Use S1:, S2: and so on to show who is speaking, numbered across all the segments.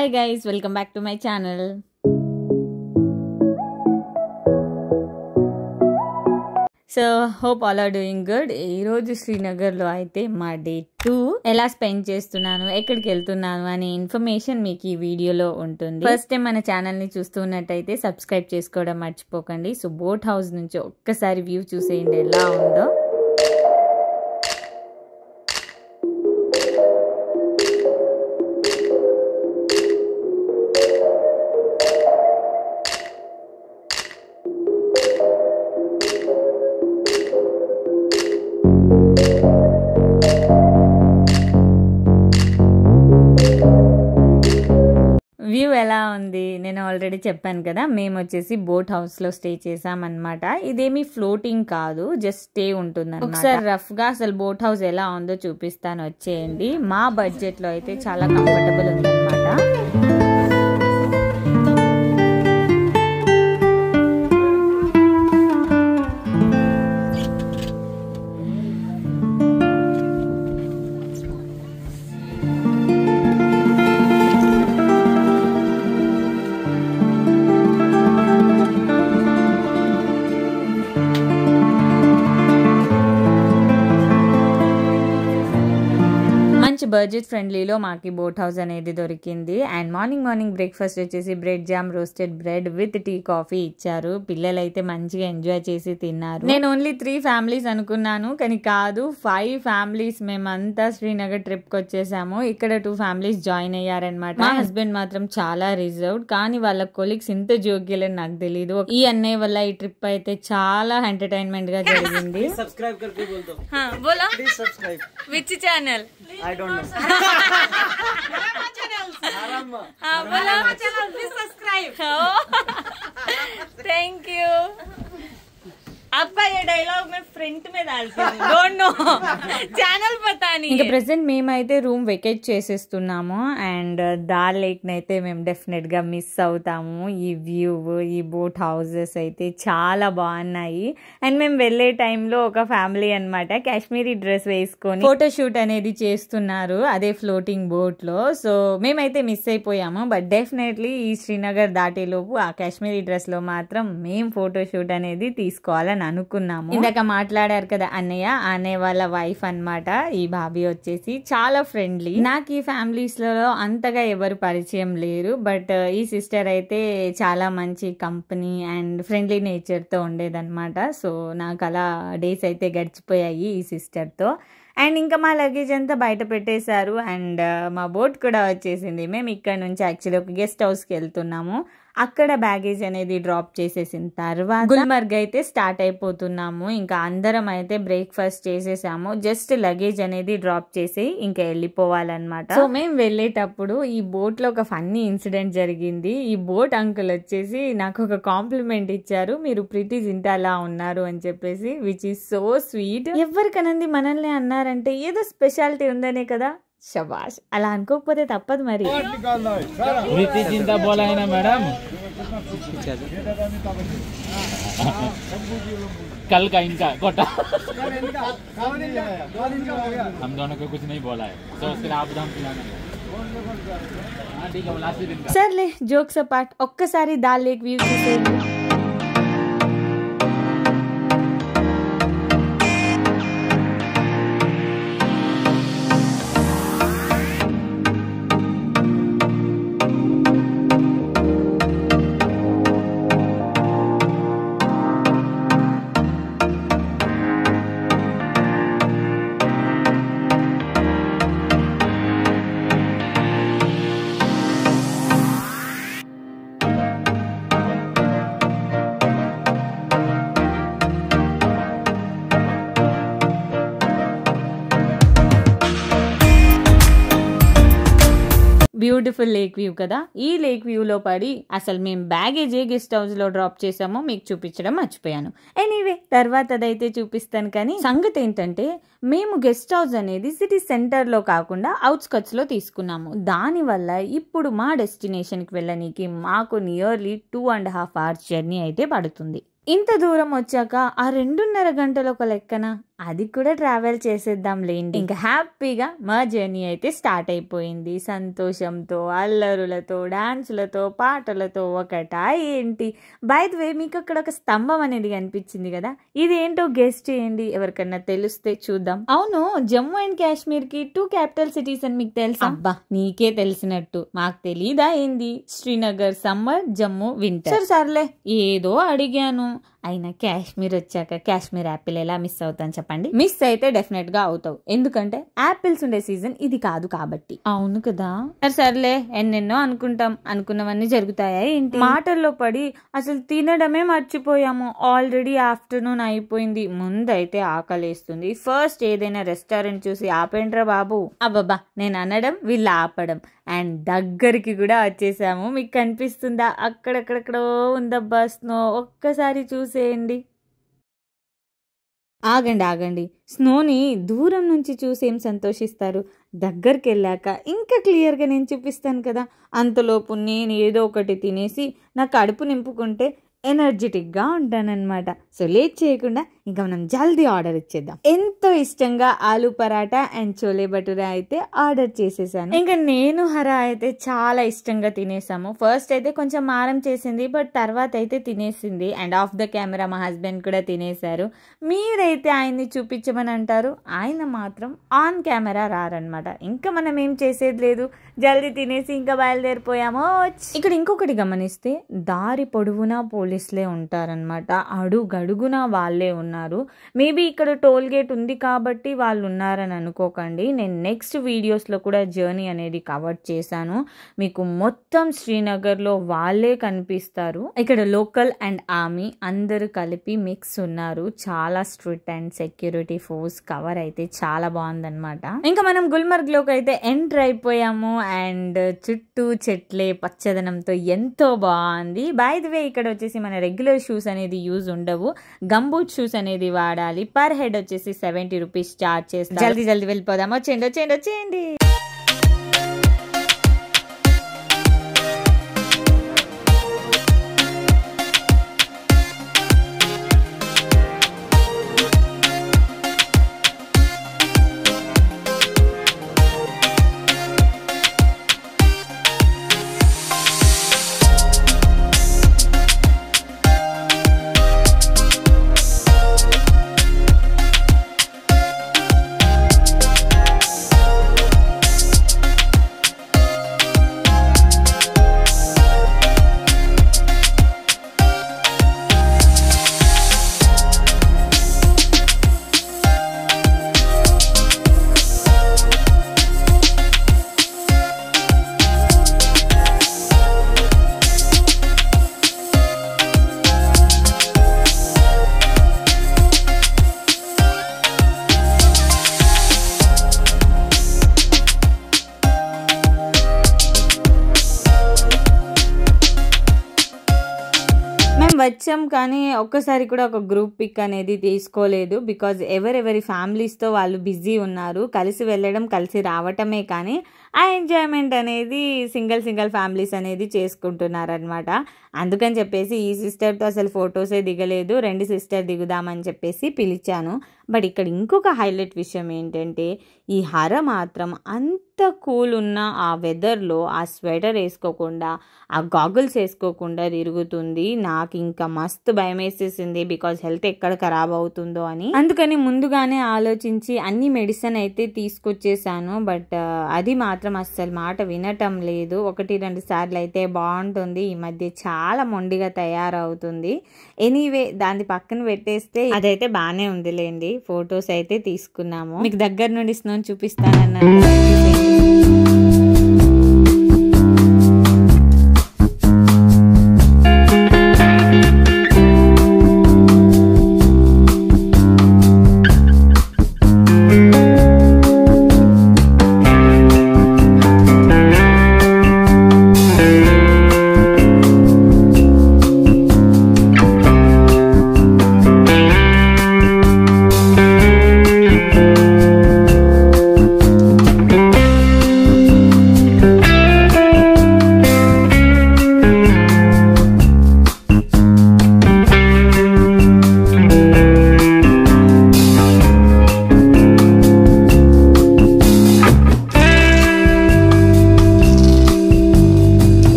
S1: Hi guys, welcome back to my channel. So hope all are doing good. ఈ రోజు శ్రీనగర్ లో అయితే మా డే 2 ఎలా స్పెండ్ చేస్తున్నాను, ఎక్కడికి వెళ్తున్నాను అనే ఇన్ఫర్మేషన్ మీకు ఈ వీడియోలో ఉంటుంది. ఫస్ట్ టైం మన ఛానల్ ని చూస్తున్నట్టయితే సబ్స్క్రైబ్ చేసుకోవడం మర్చిపోకండి. సో బోట్ హౌస్ నుంచి ఒక్కసారి వ్యూ చూసేయండి ఎలా ఉందో. వ్యూ ఎలా ఉంది నేను ఆల్రెడీ చెప్పాను కదా, మేము వచ్చేసి బోట్ హౌస్ లో స్టే చేసామన్నమాట. ఇదేమి ఫ్లోటింగ్ కాదు, జస్ట్ స్టే ఉంటుంది. ఒకసారి రఫ్ గా అసలు బోట్ హౌస్ ఎలా ఉందో చూపిస్తాను, వచ్చేయండి. మా బడ్జెట్ లో అయితే చాలా కంఫర్టబుల్ ఉందన్నమాట. బడ్జెట్ ఫ్రెండ్లీలో మాకి బోట్ హౌస్ అనేది దొరికింది. అండ్ మార్నింగ్ బ్రేక్ఫాస్ట్ వచ్చేసి bread jam, roasted bread with tea coffee ఇచ్చారు. పిల్లలు అయితే మంచిగా ఎంజాయ్ చేసి తిన్నారు. నేను ఓన్లీ 3 ఫ్యామిలీస్ అనుకున్నాను, కానీ కాదు 5 ఫ్యామిలీస్ మేమంతా శ్రీనగర్ ట్రిప్ కి వచ్చేసాము. ఇక్కడ 2 ఫ్యామిలీస్ జాయిన్ అయ్యారనమాట. మా హస్బెండ్ మాత్రం చాలా రిజర్వ్డ్, కానీ వాళ్ళ కొలీగ్స్ ఇంత జోగ్యులని నాకు తెలియదు. ఈ అన్నయ్య వల్ల ఈ ట్రిప్ అయితే చాలా ఎంటర్టైన్మెంట్ గా జరిగింది. Which channel? I don't know. Please subscribe. Thank you. अब्बा ये डायलॉग मैं फ्रंट में डालती हूँ, डोंट नो, ఛానల్ పతా नहीं. ఇంకా ప్రెసెంట్ మేమైతే రూమ్ వెకేట్ చేసేస్తున్నాము. అండ్ దాల్ లేక్ నైతే మేము డెఫినెట్ గా మిస్ అవుతాము. ఈ వ్యూ, ఈ బోట్ హౌసెస్ అయితే చాలా బాగున్నాయి. అండ్ మేము వెళ్లే టైంలో ఒక ఫ్యామిలీ అన్నమాట కాశ్మీరీ డ్రెస్ వేసుకొని ఫోటోషూట్ అనేది చేస్తున్నారు అదే ఫ్లోటింగ్ బోట్ లో. సో మేమైతే మిస్ అయిపోయాము. బట్ డెఫినెట్లీ ఈ శ్రీనగర్ దాటేలోపు ఆ కాశ్మీరీ డ్రెస్ లో మాత్రం మేము ఫోటోషూట్ అనేది తీసుకోవాలని అనుకున్నాము. ఇందాక మాట్లాడారు కదా అన్నయ్య, అన్నయ్య వాళ్ళ వైఫ్ అన్నమాట. ఈ బాబీ వచ్చేసి చాలా ఫ్రెండ్లీ. నాకు ఈ ఫ్యామిలీస్ లో అంతగా ఎవరు పరిచయం లేరు, బట్ ఈ సిస్టర్ అయితే చాలా మంచి కంపెనీ అండ్ ఫ్రెండ్లీ నేచర్ తో ఉండేదన్నమాట. సో నాకు అలా డేస్ అయితే గడిచిపోయాయి ఈ సిస్టర్ తో. అండ్ ఇంకా మా లగేజ్ అంతా బయట పెట్టేశారు. అండ్ మా బోట్ కూడా వచ్చేసింది. మేము ఇక్కడ నుంచి యాక్చువల్లీ ఒక గెస్ట్ హౌస్ కి వెళ్తున్నాము. అక్కడ బ్యాగేజ్ అనేది డ్రాప్ చేసేసిన తర్వాత గుల్మర్గ్ అయితే స్టార్ట్ అయిపోతున్నాము. ఇంకా అందరం అయితే బ్రేక్ఫాస్ట్ చేసేసాము. జస్ట్ లగేజ్ అనేది డ్రాప్ చేసి ఇంకా వెళ్ళిపోవాలన్నమాట. సో మేము వెళ్ళేటప్పుడు ఈ బోట్ లో ఒక ఫన్నీ ఇన్సిడెంట్ జరిగింది. ఈ బోట్ అంకుల్ వచ్చేసి నాకు ఒక కాంప్లిమెంట్ ఇచ్చారు, మీరు ప్రిటీ జింటాలా ఉన్నారు అని చెప్పేసి, విచ్ ఈస్ సో స్వీట్. ఎవరికనంది మనల్ని అన్నారంటే ఏదో స్పెషాలిటీ ఉందనే కదా. శబాష్, అలా అనుకోకపోతే తప్పదు మరి.
S2: कल का इनका कोटा हम दोनों को कुछ नहीं बोला है, तो उसके लिए आप दाम पिलाना. ठीक है, लास्ट दिन का
S1: సర్లే, జోక్స్ అపార్ట్, ఒక్కసారి దాల్ లేక్ వ్యూ చూసేయండి. బ్యూటిఫుల్ లేక్ వ్యూ కదా. ఈ లేక్ వ్యూలో పడి అసలు మేము బ్యాగేజ్ ఏ గెస్ట్ హౌస్ లో డ్రాప్ చేసామో మీకు చూపించడం మర్చిపోయాను. ఎనీవే తర్వాత అదైతే చూపిస్తాను. కానీ సంగతి ఏంటంటే మేము గెస్ట్ హౌస్ అనేది సిటీ సెంటర్ లో కాకుండా అవుట్స్కట్స్ లో తీసుకున్నాము. దానివల్ల ఇప్పుడు మా డెస్టినేషన్ కి వెళ్ళడానికి మాకు నియర్లీ 2.5 hours జర్నీ అయితే పడుతుంది. ఇంత దూరం వచ్చాక ఆ 2.5 గంటల ఒక లెక్కన అది కూడా ట్రావెల్ చేసేద్దాం లేండి. ఇంకా హ్యాపీగా మా జర్నీ అయితే స్టార్ట్ అయిపోయింది. సంతోషంతో, అల్లరులతో, డాన్సులతో, పాటలతో ఒకటా ఏంటి. బై ది వే మీకు అక్కడ ఒక స్తంభం అనేది కనిపించింది కదా, ఇదేంటో గెస్ట్ చేయండి. ఎవరికన్నా తెలిస్తే చూద్దాం. అవును, జమ్మూ అండ్ కాశ్మీర్ కి 2 క్యాపిటల్ సిటీస్ అని మీకు తెలుసా? అబ్బా, నీకే తెలిసినట్టు మాకు తెలీదా ఏంది? Srinagar summer, Jammu winter. సర్లే ఏదో అడిగాను. అయినా కాశ్మీర్ వచ్చాక కాశ్మీర్ యాపిల్ ఎలా మిస్ అవుతాను చెప్పండి? మిస్ అయితే డెఫినెట్ గా అవుతావు, ఎందుకంటే యాపిల్స్ ఉండే సీజన్ ఇది కాదు కాబట్టి. అవును కదా. సర్లే, ఎన్నెన్నో అనుకుంటాం, అనుకున్నవన్నీ జరుగుతాయా ఏంటి? మాటల్లో పడి అసలు తినడమే మర్చిపోయాము. ఆల్రెడీ ఆఫ్టర్నూన్ అయిపోయింది. ముందైతే ఆకలేస్తుంది. ఫస్ట్ ఏదైనా రెస్టారెంట్ చూసి ఆపేంట్రా బాబు. అబ్బబ్బా, నేను అనడం వీళ్ళు ఆపడం. అండ్ దగ్గరికి కూడా వచ్చేసాము. మీకు కనిపిస్తుందా? అక్కడెక్కడెక్కడో ఉందబ్బా స్నో, ఒక్కసారి చూసేయండి. ఆగండి, స్నోని దూరం నుంచి చూసి ఏం సంతోషిస్తారు, దగ్గరికి వెళ్ళాక ఇంకా క్లియర్గా నేను చూపిస్తాను కదా. అంతలోపు నేను ఏదో ఒకటి తినేసి నా కడుపు నింపుకుంటే ఎనర్జెటిక్గా ఉంటానన్నమాట. సో లేట్ చేయకుండా ఇంకా మనం జల్దీ ఆర్డర్ ఇచ్చేద్దాం. ఎంతో ఇష్టంగా ఆలూ పరాటా అండ్ చోలే భటూరా అయితే ఆర్డర్ చేసేసాను. ఇంకా నేను హరా అయితే చాలా ఇష్టంగా తినేసాము. ఫస్ట్ అయితే కొంచెం మారం చేసింది, బట్ తర్వాత అయితే తినేసింది. అండ్ ఆఫ్ ద కెమెరా మా హస్బెండ్ కూడా తినేశారు. మీరైతే ఆయన్ని చూపించమని అంటారు, ఆయన మాత్రం ఆన్ కెమెరా రారనమాట. ఇంకా మనం ఏం చేసేది లేదు, జల్దీ తినేసి ఇంకా బయలుదేరిపోయాము. ఇక్కడ ఇంకొకటి గమనిస్తే దారి పొడవునా పోలీసులే ఉంటారనమాట. అడుగడుగున వాళ్ళే ఉన్నారు. మేబీ ఇక్కడ టోల్ గేట్ ఉంది కాబట్టి వాళ్ళు ఉన్నారని అనుకోకండి. నేను నెక్స్ట్ వీడియోస్లో కూడా జర్నీ అనేది కవర్ చేశాను. మీకు మొత్తం శ్రీనగర్లో వాళ్ళే కనిపిస్తారు. ఇక్కడ లోకల్ అండ్ ఆర్మీ అందరూ కలిపి మిక్స్ ఉన్నారు. చాలా strict and security force cover అయితే చాలా బాగుందన్నమాట. ఇంకా మనం గుల్మర్గ్లోకి అయితే ఎంటర్ అయిపోయాము. అండ్ చుట్టూ చెట్లే పచ్చదనంతో ఎంతో బాగుంది. బై ది వే ఇక్కడ వచ్చేసి మన రెగ్యులర్ షూస్ అనేది యూజ్ ఉండవు, గంబూట్ షూస్ అనేది వాడాలి. పర్ హెడ్ వచ్చేసి 70 రూపీస్ చార్జ్ చేస్తారు. జల్దీ వెళ్ళిపోదాం. వచ్చేయండి. వచ్చాం కానీ ఒక్కసారి కూడా ఒక గ్రూప్ పిక్ అనేది తీసుకోలేదు. బికాజ్ ఎవరెవరి ఫ్యామిలీస్తో వాళ్ళు బిజీ ఉన్నారు. కలిసి వెళ్ళడం కలిసి రావటమే కానీ ఆ ఎంజాయ్మెంట్ అనేది సింగిల్ ఫ్యామిలీస్ అనేది చేసుకుంటున్నారనమాట. అందుకని చెప్పేసి ఈ సిస్టర్తో అసలు ఫొటోసే దిగలేదు. 2 సిస్టర్ దిగుదామని చెప్పేసి పిలిచాను. బట్ ఇక్కడ ఇంకొక హైలైట్ విషయం ఏంటంటే ఈ హర మాత్రం అంత కూల్ ఉన్న ఆ వెదర్లో ఆ స్వెటర్ వేసుకోకుండా ఆ గాగుల్స్ వేసుకోకుండా తిరుగుతుంది. నాకు ఇంకా మస్తు భయం వేసేసింది, బికాజ్ హెల్త్ ఎక్కడ ఖరాబ్ అవుతుందో అని. అందుకని ముందుగానే ఆలోచించి అన్ని మెడిసిన్ అయితే తీసుకొచ్చేసాను. బట్ అది మాత్రం అస్సలు మాట వినటం లేదు. 1-2 సార్లు అయితే బాగుంటుంది, ఈ మధ్య చాలా మొండిగా తయారవుతుంది. ఎనీవే దాన్ని పక్కన పెట్టేస్తే అదైతే బాగానే ఉందిలేండి. ఫొటోస్ అయితే తీసుకున్నాము. మీకు దగ్గర నుండి స్నో చూపిస్తానన్నాను.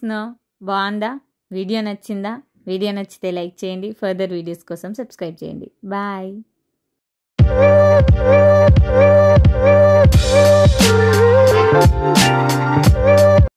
S1: అనిపిస్తుందో? బాగుందా? వీడియో నచ్చిందా? వీడియో నచ్చితే లైక్ చేయండి. ఫర్దర్ వీడియోస్ కోసం సబ్స్క్రైబ్ చేయండి. బాయ్.